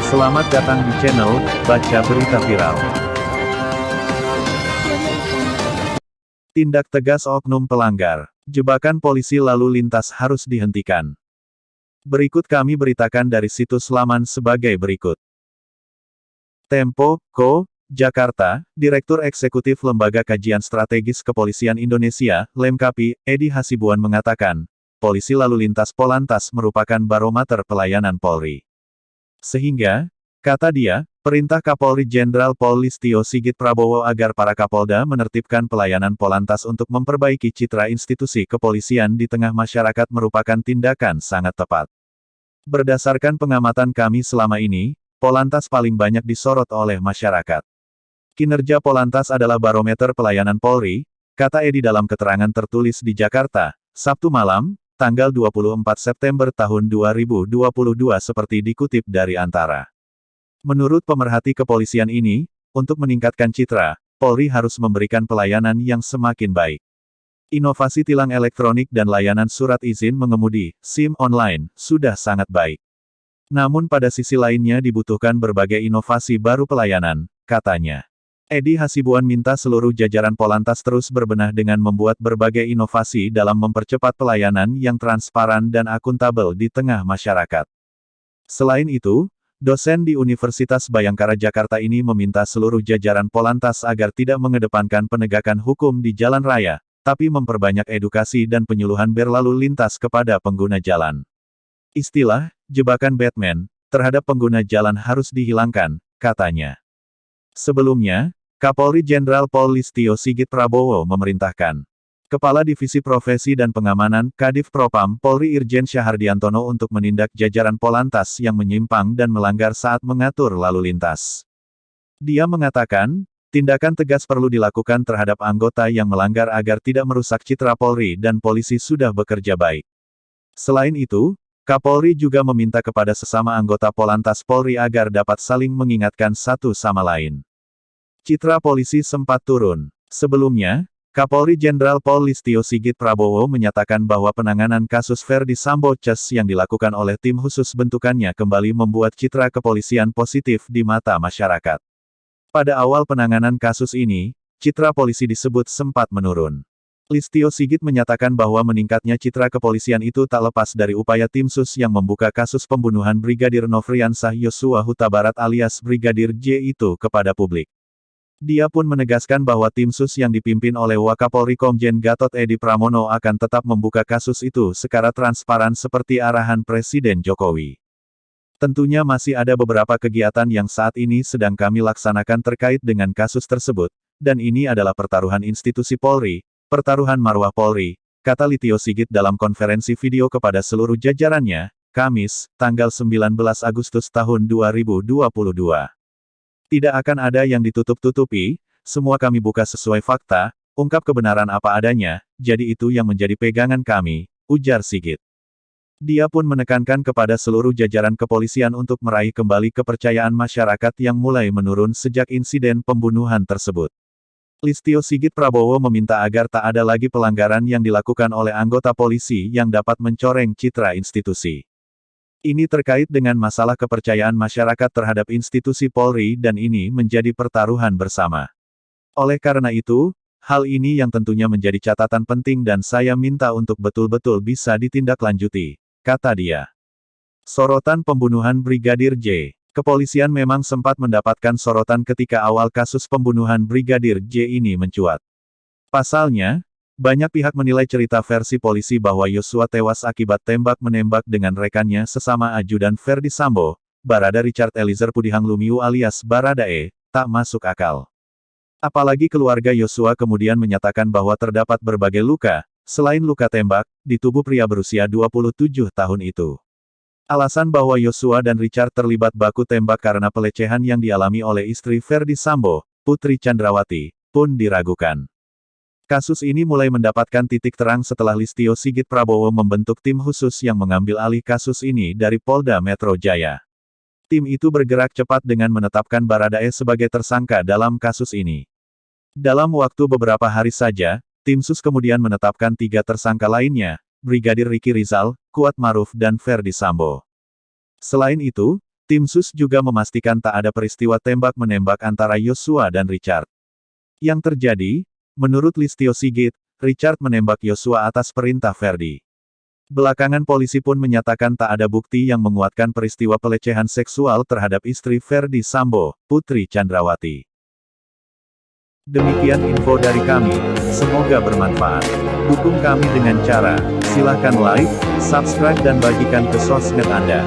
Selamat datang di channel Baca Berita Viral. Tindak tegas oknum pelanggar. Jebakan polisi lalu lintas harus dihentikan. Berikut kami beritakan dari situs laman sebagai berikut. Tempo, Co., Jakarta, Direktur Eksekutif Lembaga Kajian Strategis Kepolisian Indonesia, Lemkapi, Edi Hasibuan mengatakan, polisi lalu lintas Polantas merupakan barometer pelayanan Polri. Sehingga, kata dia, perintah Kapolri Jenderal Pol Listio Sigit Prabowo agar para Kapolda menertibkan pelayanan Polantas untuk memperbaiki citra institusi kepolisian di tengah masyarakat merupakan tindakan sangat tepat. Berdasarkan pengamatan kami selama ini, Polantas paling banyak disorot oleh masyarakat. Kinerja Polantas adalah barometer pelayanan Polri, kata Edi dalam keterangan tertulis di Jakarta, Sabtu malam, tanggal 24 September tahun 2022 seperti dikutip dari Antara. Menurut pemerhati kepolisian ini, untuk meningkatkan citra, Polri harus memberikan pelayanan yang semakin baik. Inovasi tilang elektronik dan layanan surat izin mengemudi, SIM online, sudah sangat baik. Namun pada sisi lainnya dibutuhkan berbagai inovasi baru pelayanan, katanya. Edi Hasibuan minta seluruh jajaran Polantas terus berbenah dengan membuat berbagai inovasi dalam mempercepat pelayanan yang transparan dan akuntabel di tengah masyarakat. Selain itu, dosen di Universitas Bhayangkara Jakarta ini meminta seluruh jajaran Polantas agar tidak mengedepankan penegakan hukum di jalan raya, tapi memperbanyak edukasi dan penyuluhan berlalu lintas kepada pengguna jalan. Istilah, jebakan Batman, terhadap pengguna jalan harus dihilangkan, katanya. Sebelumnya, Kapolri Jenderal Pol Listio Sigit Prabowo memerintahkan Kepala Divisi Profesi dan Pengamanan, Kadif Propam, Polri Irjen Syahardiantono untuk menindak jajaran Polantas yang menyimpang dan melanggar saat mengatur lalu lintas. Dia mengatakan, tindakan tegas perlu dilakukan terhadap anggota yang melanggar agar tidak merusak citra Polri dan polisi sudah bekerja baik. Selain itu, Kapolri juga meminta kepada sesama anggota Polantas Polri agar dapat saling mengingatkan satu sama lain. Citra polisi sempat turun. Sebelumnya, Kapolri Jenderal Pol Listio Sigit Prabowo menyatakan bahwa penanganan kasus Ferdi Sambo (CES) yang dilakukan oleh tim khusus bentukannya kembali membuat citra kepolisian positif di mata masyarakat. Pada awal penanganan kasus ini, citra polisi disebut sempat menurun. Listio Sigit menyatakan bahwa meningkatnya citra kepolisian itu tak lepas dari upaya tim sus yang membuka kasus pembunuhan Brigadir Nofriansah Yosua Huta Barat alias Brigadir J itu kepada publik. Dia pun menegaskan bahwa tim sus yang dipimpin oleh Wakapolri Komjen Gatot Edi Pramono akan tetap membuka kasus itu secara transparan seperti arahan Presiden Jokowi. Tentunya masih ada beberapa kegiatan yang saat ini sedang kami laksanakan terkait dengan kasus tersebut, dan ini adalah pertaruhan institusi Polri, pertaruhan marwah Polri, kata Listio Sigit dalam konferensi video kepada seluruh jajarannya, Kamis, tanggal 19 Agustus tahun 2022. Tidak akan ada yang ditutup-tutupi, semua kami buka sesuai fakta, ungkap kebenaran apa adanya, jadi itu yang menjadi pegangan kami, ujar Sigit. Dia pun menekankan kepada seluruh jajaran kepolisian untuk meraih kembali kepercayaan masyarakat yang mulai menurun sejak insiden pembunuhan tersebut. Listio Sigit Prabowo meminta agar tak ada lagi pelanggaran yang dilakukan oleh anggota polisi yang dapat mencoreng citra institusi. Ini terkait dengan masalah kepercayaan masyarakat terhadap institusi Polri dan ini menjadi pertaruhan bersama. Oleh karena itu, hal ini yang tentunya menjadi catatan penting dan saya minta untuk betul-betul bisa ditindaklanjuti, kata dia. Sorotan pembunuhan Brigadir J. Kepolisian memang sempat mendapatkan sorotan ketika awal kasus pembunuhan Brigadir J ini mencuat. Pasalnya, banyak pihak menilai cerita versi polisi bahwa Yosua tewas akibat tembak-menembak dengan rekannya sesama ajudan Ferdi Sambo, Barada Richard Eliezer Pudihang Lumiu alias Baradae, tak masuk akal. Apalagi keluarga Yosua kemudian menyatakan bahwa terdapat berbagai luka, selain luka tembak, di tubuh pria berusia 27 tahun itu. Alasan bahwa Yosua dan Richard terlibat baku tembak karena pelecehan yang dialami oleh istri Ferdi Sambo, Putri Chandrawati, pun diragukan. Kasus ini mulai mendapatkan titik terang setelah Listio Sigit Prabowo membentuk tim khusus yang mengambil alih kasus ini dari Polda Metro Jaya. Tim itu bergerak cepat dengan menetapkan Baradae sebagai tersangka dalam kasus ini. Dalam waktu beberapa hari saja, tim sus kemudian menetapkan 3 tersangka lainnya, Brigadir Ricky Rizal, Kuat Maruf dan Ferdi Sambo. Selain itu, Tim SUS juga memastikan tak ada peristiwa tembak-menembak antara Yosua dan Richard. Yang terjadi, menurut Listio Sigit, Richard menembak Yosua atas perintah Ferdi. Belakangan polisi pun menyatakan tak ada bukti yang menguatkan peristiwa pelecehan seksual terhadap istri Ferdi Sambo, Putri Chandrawati. Demikian info dari kami, semoga bermanfaat. Dukung kami dengan cara, silahkan like, subscribe dan bagikan ke sosmed Anda.